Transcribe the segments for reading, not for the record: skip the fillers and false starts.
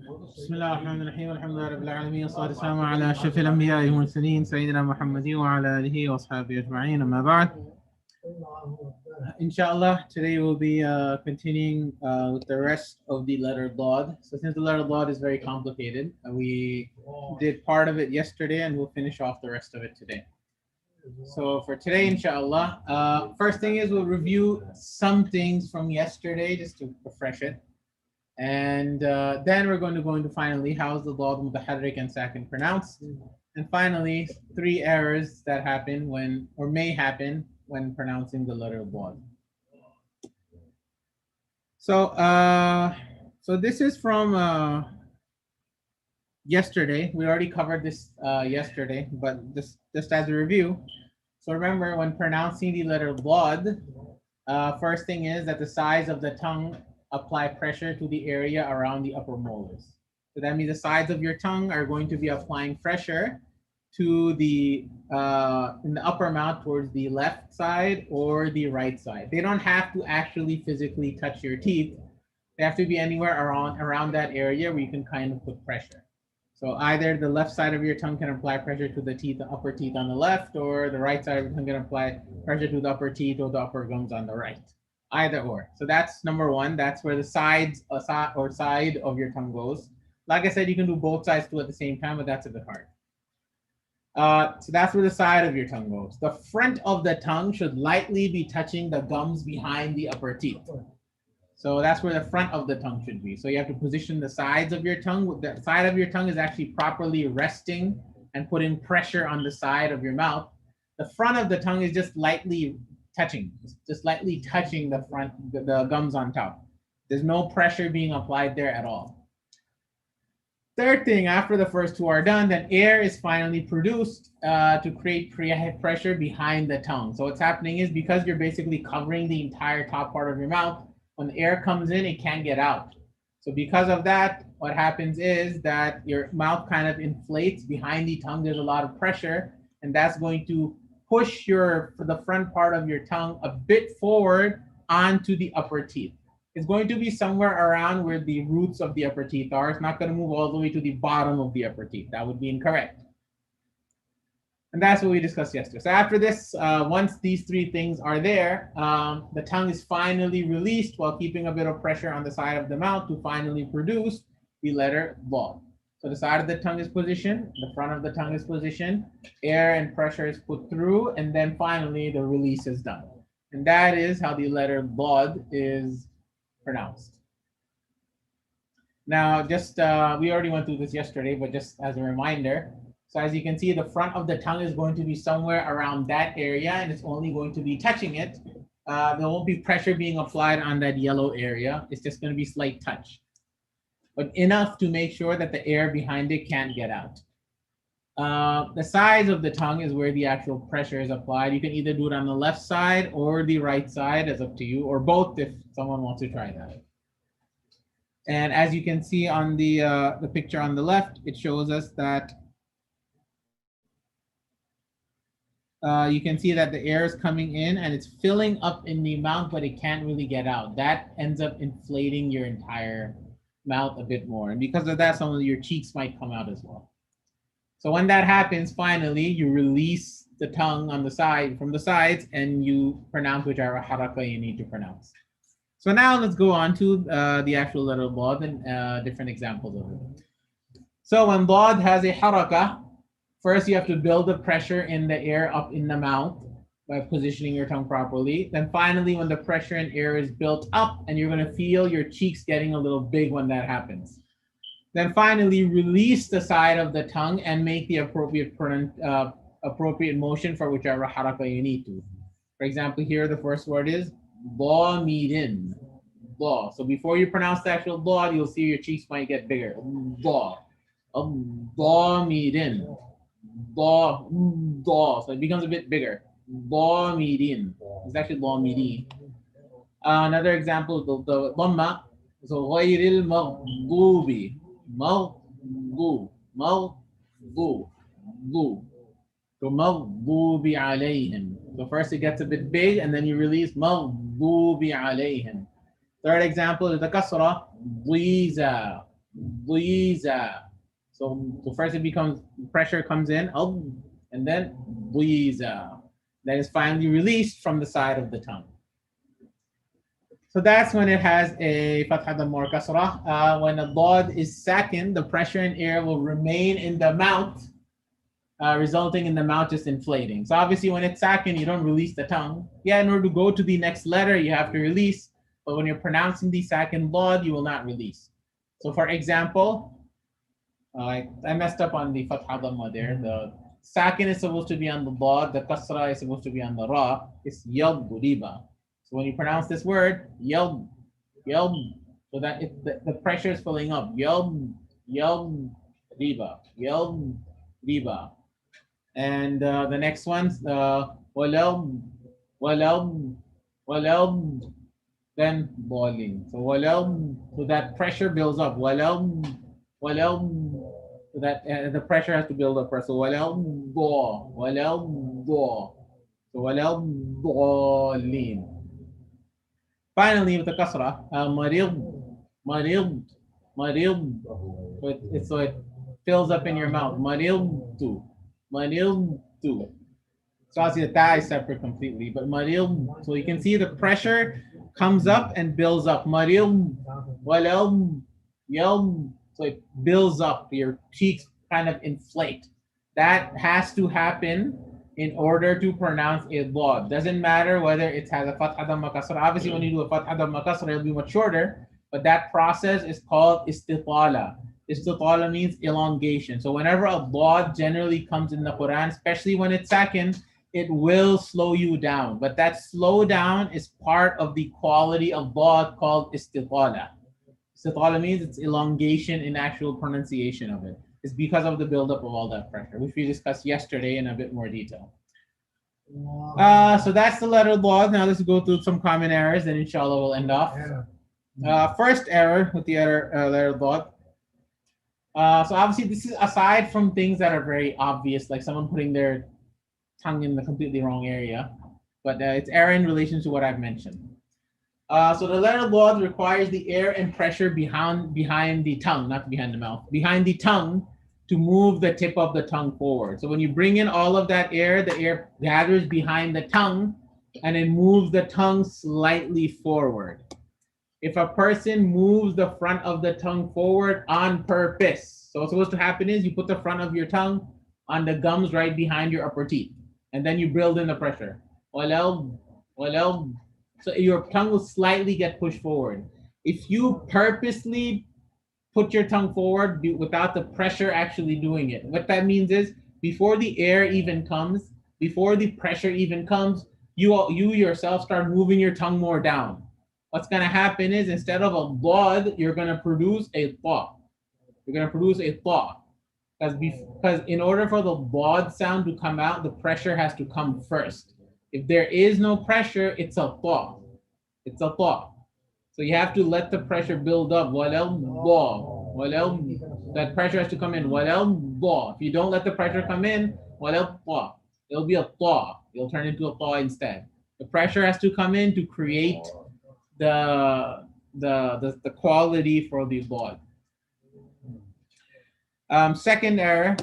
بسم الله الرحمن الرحيم والحمد لله رب العالمين والصلاة والسلام على أشرف الأنبياء والمرسلين سيدنا محمد وعلى آله وأصحابه أجمعين أما بعد. Inshallah, today we'll be continuing with the rest of the letter Daad. So since the letter Daad is very complicated, we did part of it yesterday and we'll finish off the rest of it today. So for today, inshallah, first thing is we'll review some things from yesterday just to refresh it. And then we're going to go into finally how's the Daad mutaharrik and sakin pronounced. And finally, 3 errors that happen when or may happen when pronouncing the letter Daad. So this is from yesterday. We already covered this yesterday, but just as a review. So remember, when pronouncing the letter Daad, first thing is that the sides of the tongue apply pressure to the area around the upper molars. So that means the sides of your tongue are going to be applying pressure to the in the upper mouth towards the left side or the right side. They don't have to actually physically touch your teeth. They have to be anywhere around that area where you can kind of put pressure. So either the left side of your tongue can apply pressure to the teeth, the upper teeth on the left, or the right side of your tongue can apply pressure to the upper teeth or the upper gums on the right. Either or. So that's number one. That's where the sides or side of your tongue goes. Like I said, you can do both sides too at the same time, but that's a bit hard. So that's where the side of your tongue goes. The front of the tongue should lightly be touching the gums behind the upper teeth. So that's where the front of the tongue should be. So you have to position the sides of your tongue. The side of your tongue is actually properly resting and putting pressure on the side of your mouth. The front of the tongue is just lightly touching, just lightly touching the front, the gums on top. There's no pressure being applied there at all. Third thing, after the first 2 are done, then air is finally produced to create pressure behind the tongue. So what's happening is because you're basically covering the entire top part of your mouth, when the air comes in, it can't get out. So because of that, what happens is that your mouth kind of inflates behind the tongue. There's a lot of pressure, and that's going to push the front part of your tongue a bit forward onto the upper teeth. It's going to be somewhere around where the roots of the upper teeth are. It's not going to move all the way to the bottom of the upper teeth. That would be incorrect. And that's what we discussed yesterday. So after this, once these 3 things are there, the tongue is finally released while keeping a bit of pressure on the side of the mouth to finally produce the letter Daad. So the side of the tongue is positioned, the front of the tongue is positioned, air and pressure is put through, and then finally the release is done. And that is how the letter Daad is pronounced. Now, just we already went through this yesterday, but just as a reminder, so as you can see, the front of the tongue is going to be somewhere around that area, and it's only going to be touching it. There won't be pressure being applied on that yellow area. It's just going to be slight touch, but enough to make sure that the air behind it can't get out. The sides of the tongue is where the actual pressure is applied. You can either do it on the left side or the right side, it's up to you, or both if someone wants to try that. And as you can see on the picture on the left, it shows us that you can see that the air is coming in and it's filling up in the mouth, but it can't really get out. That ends up inflating your entire mouth a bit more. And because of that, some of your cheeks might come out as well. So when that happens, finally, you release the tongue on the side, from the sides, and you pronounce whichever haraka you need to pronounce. So now let's go on to the actual letter Daad and different examples of it. So when Daad has a haraka, first you have to build the pressure in the air up in the mouth by positioning your tongue properly. Then finally, when the pressure and air is built up, and you're going to feel your cheeks getting a little big when that happens. Then finally, release the side of the tongue and make the appropriate motion for whichever haraka you need to. For example, here the first word is Daamidin. Da. So before you pronounce the actual Daad, you'll see your cheeks might get bigger. Da. Daamidin. Da. Da. So it becomes a bit bigger. Daamidin. It's actually Daamidin. Another example is the Dhamma. So Ghayril Maghdubi. Maghdu. Maghdu. Gu. So Maghdubi alayhim. So first it gets a bit big and then you release Maghdubi alayhim. Third example is the Kasra. Dhiza. Buiza. So first it becomes pressure comes in, and then buiza. That is finally released from the side of the tongue. So that's when it has a fatha dhamma or kasrah. When a dad is sakin, the pressure and air will remain in the mouth, resulting in the mouth just inflating. So obviously, when it's sakin, you don't release the tongue. Yeah, in order to go to the next letter, you have to release. But when you're pronouncing the sakin dad, you will not release. So for example, I messed up on the fatha dhamma there. The sakin is supposed to be on the dad. The kasra is supposed to be on the ra. It's yad riba. So when you pronounce this word, yad, yad, so that the pressure is filling up. Yad, yad, riba, yad, riba. And the next one's walau, walau, walau, then boiling. So walau, so that pressure builds up. Walau, walau, so that the pressure has to build up first. So walau bo, walau bo, so walau bolin. Finally, with the kasra, marid, marid, marid. So it fills up in your mouth. Mariltu, mariltu. So obviously the ta is separate completely, but maril. So you can see the pressure comes up and builds up. Maril, walil, yil. So it builds up. Your cheeks kind of inflate. That has to happen in order to pronounce a dad. Doesn't matter whether it has a fatha dhamma kasra. Obviously, when you do a fatha dhamma kasra, it'll be much shorter. But that process is called istitala. Istitala means elongation. So whenever a dad generally comes in the Quran, especially when it's sakin, it will slow you down. But that slow down is part of the quality of dad called istitala. Istitala means it's elongation in actual pronunciation of it. It's because of the buildup of all that pressure, which we discussed yesterday in a bit more detail. So that's the letter dad. Now let's go through some common errors, and inshallah we'll end off. First error with the letter dad. So obviously this is aside from things that are very obvious, like someone putting their tongue in the completely wrong area, but it's error in relation to what I've mentioned. So the letter dad requires the air and pressure behind the tongue, not behind the mouth, behind the tongue to move the tip of the tongue forward. So when you bring in all of that air, the air gathers behind the tongue and it moves the tongue slightly forward. If a person moves the front of the tongue forward on purpose, so what's supposed to happen is you put the front of your tongue on the gums right behind your upper teeth, and then you build in the pressure. Walel, walel. So your tongue will slightly get pushed forward. If you purposely put your tongue forward without the pressure actually doing it, what that means is before the air even comes, before the pressure even comes, you yourself start moving your tongue more down. What's gonna happen is instead of a dad, you're gonna produce a ta. You're gonna produce a ta. Because in order for the dad sound to come out, the pressure has to come first. If there is no pressure, it's a ta. It's a ta. So you have to let the pressure build up. Walel ba. Walel, that pressure has to come in. Walel ba. If you don't let the pressure come in, walel ta. It'll be a ta. It'll turn into a ta instead. The pressure has to come in to create the quality for the dad. Second error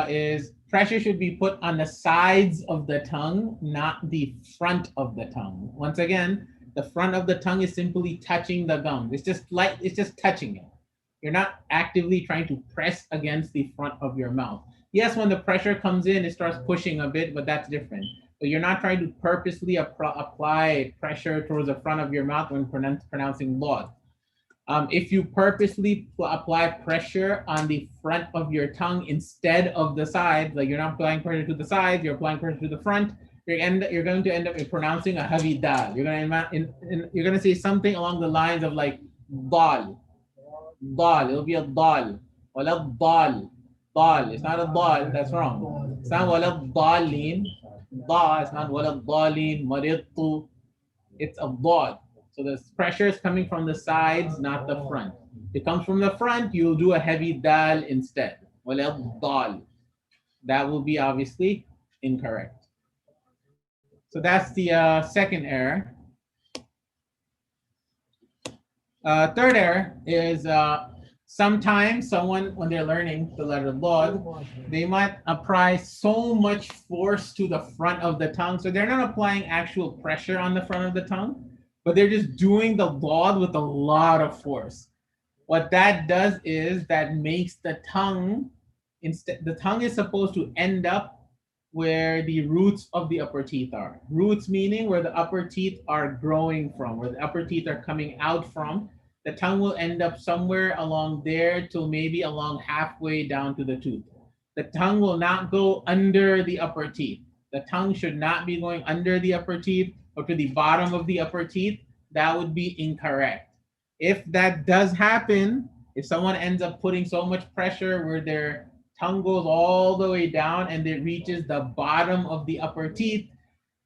is pressure should be put on the sides of the tongue, not the front of the tongue. Once again, the front of the tongue is simply touching the gums. It's just touching it. You're not actively trying to press against the front of your mouth. Yes, when the pressure comes in, it starts pushing a bit, but that's different. But you're not trying to purposely apply pressure towards the front of your mouth when pronouncing dad. If you purposely apply pressure on the front of your tongue instead of the side, like you're not applying pressure to the sides, you're applying pressure to the front, you're going to end up pronouncing a heavy dal. You're going to say something along the lines of like dal, dal. It'll be a dal, wala dal, dal. It's not a dal. That's wrong. It's not wala dalin, da. It's not wala dalin, maridtu. It's a dal. So the pressure is coming from the sides, not the front. If it comes from the front, you'll do a heavy dal instead. Wala dal. That will be obviously incorrect. So that's the second error. Third error is Sometimes someone, when they're learning the letter Lod, they might apply so much force to the front of the tongue. So they're not applying actual pressure on the front of the tongue, but they're just doing the Lod with a lot of force. What that does is that makes the tongue, instead, the tongue is supposed to end up where the roots of the upper teeth are. Roots meaning where the upper teeth are growing from, where the upper teeth are coming out from. The tongue will end up somewhere along there till maybe along halfway down to the tooth. The tongue will not go under the upper teeth. The tongue should not be going under the upper teeth or to the bottom of the upper teeth. That would be incorrect. If that does happen, if someone ends up putting so much pressure where their tongue goes all the way down and it reaches the bottom of the upper teeth,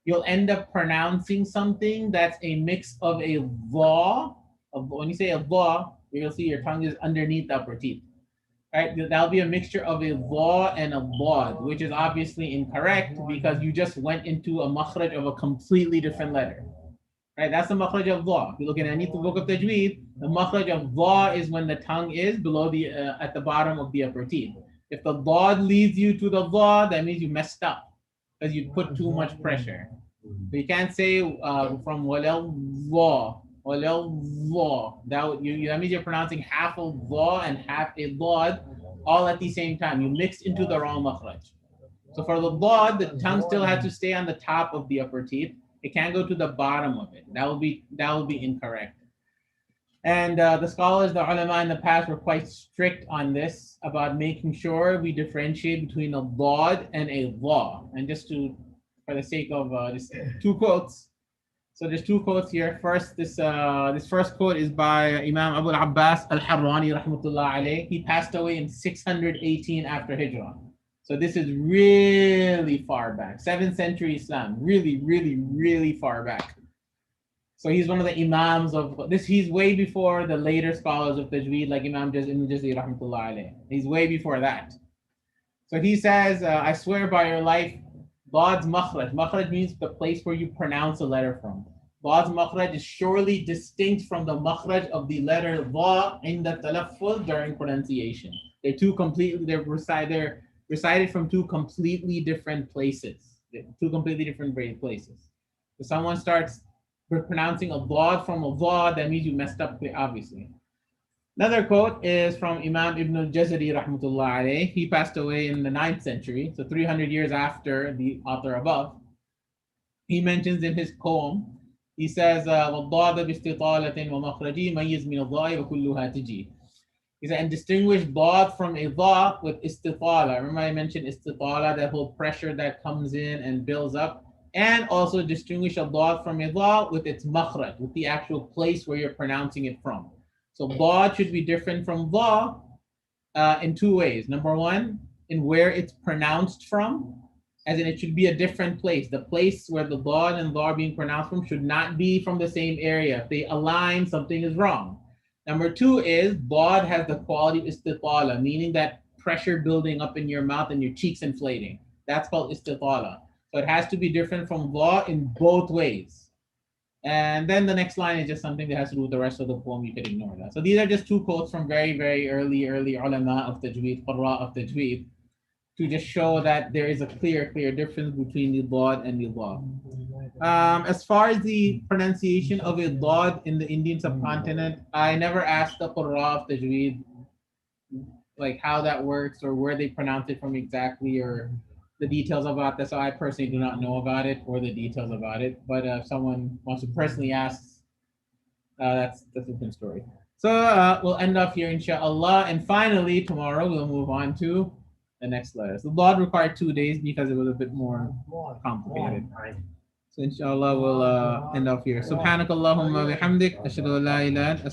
you'll end up pronouncing something that's a mix of a law. When you say a law, you'll see your tongue is underneath the upper teeth. Right? That'll be a mixture of a law and a lod, which is obviously incorrect because you just went into a makhraj of a completely different letter. Right? That's the makhraj of law. If you look at any book of Tajweed, the makhraj of law is when the tongue is below the at the bottom of the upper teeth. If the lod leads you to the law, that means you messed up because you put too much pressure. But you can't say from walel law, walel law. That means you're pronouncing half a law and half a lod all at the same time. You mixed into the wrong makhraj. So for the lod, the tongue still has to stay on the top of the upper teeth. It can't go to the bottom of it. That will be incorrect. And the scholars, the ulama in the past were quite strict on this about making sure we differentiate between a lod and a law. And just to, for the sake of just two quotes. So there's two quotes here. First, this first quote is by Imam Abu al-Abbas al-Harrani rahmatullah alayh. He passed away in 618 after Hijrah. So this is really far back, 7th century Islam, really, really, really far back. So he's one of the imams of this. He's way before the later scholars of Tajweed, like Imam Ibn Jazari rahmatullah alayh. He's way before that. So he says, I swear by your life, Daad's makhraj. Makhraj means the place where you pronounce a letter from. Daad's makhraj is surely distinct from the makhraj of the letter Da in the talaffuz during pronunciation. They're recited from two completely different places. Two completely different places. If someone starts pronouncing a Daad from a Da, that means you messed up, obviously. Another quote is from Imam Ibn al-Jazari rahmatullah alayh. He passed away in the 9th century, so 300 years after the author above. He mentions in his poem, he says, وَالضَّادَ بِاسْتِطَالَةٍ وَمَخْرَجِي مَيِّزْ مِنَ الضَّاءِ وَكُلُّهَا تِجِي. He said, and distinguish Daad from a Da with istitala. Remember I mentioned istitala, that whole pressure that comes in and builds up. And also distinguish a Daad from a Da with its makhraj, with the actual place where you're pronouncing it from. So Daad should be different from Da in two ways. Number one, in where it's pronounced from, as in it should be a different place. The place where the Daad and Da are being pronounced from should not be from the same area. If they align, something is wrong. Number two is Daad has the quality of istitala, meaning that pressure building up in your mouth and your cheeks inflating. That's called istitala. So it has to be different from Da in both ways. And then the next line is just something that has to do with the rest of the poem. You could ignore that. So these are just two quotes from very, very early ulama of Tajweed, Qurra of Tajweed, to just show that there is a clear difference between the Daad and the Da. As far as the pronunciation of a Daad in the Indian subcontinent, I never asked the Qurra of Tajweed like how that works or where they pronounce it from exactly, or the details about that. So I personally do not know about it or the details about it. But if someone wants to personally ask, that's a different story. So we'll end off here, inshallah. And finally, tomorrow we'll move on to the next letter. So the law required 2 days because it was a bit more complicated. So inshallah we'll end off here. Subhanakallahumma bihamdik. Ashhadu an la ilaha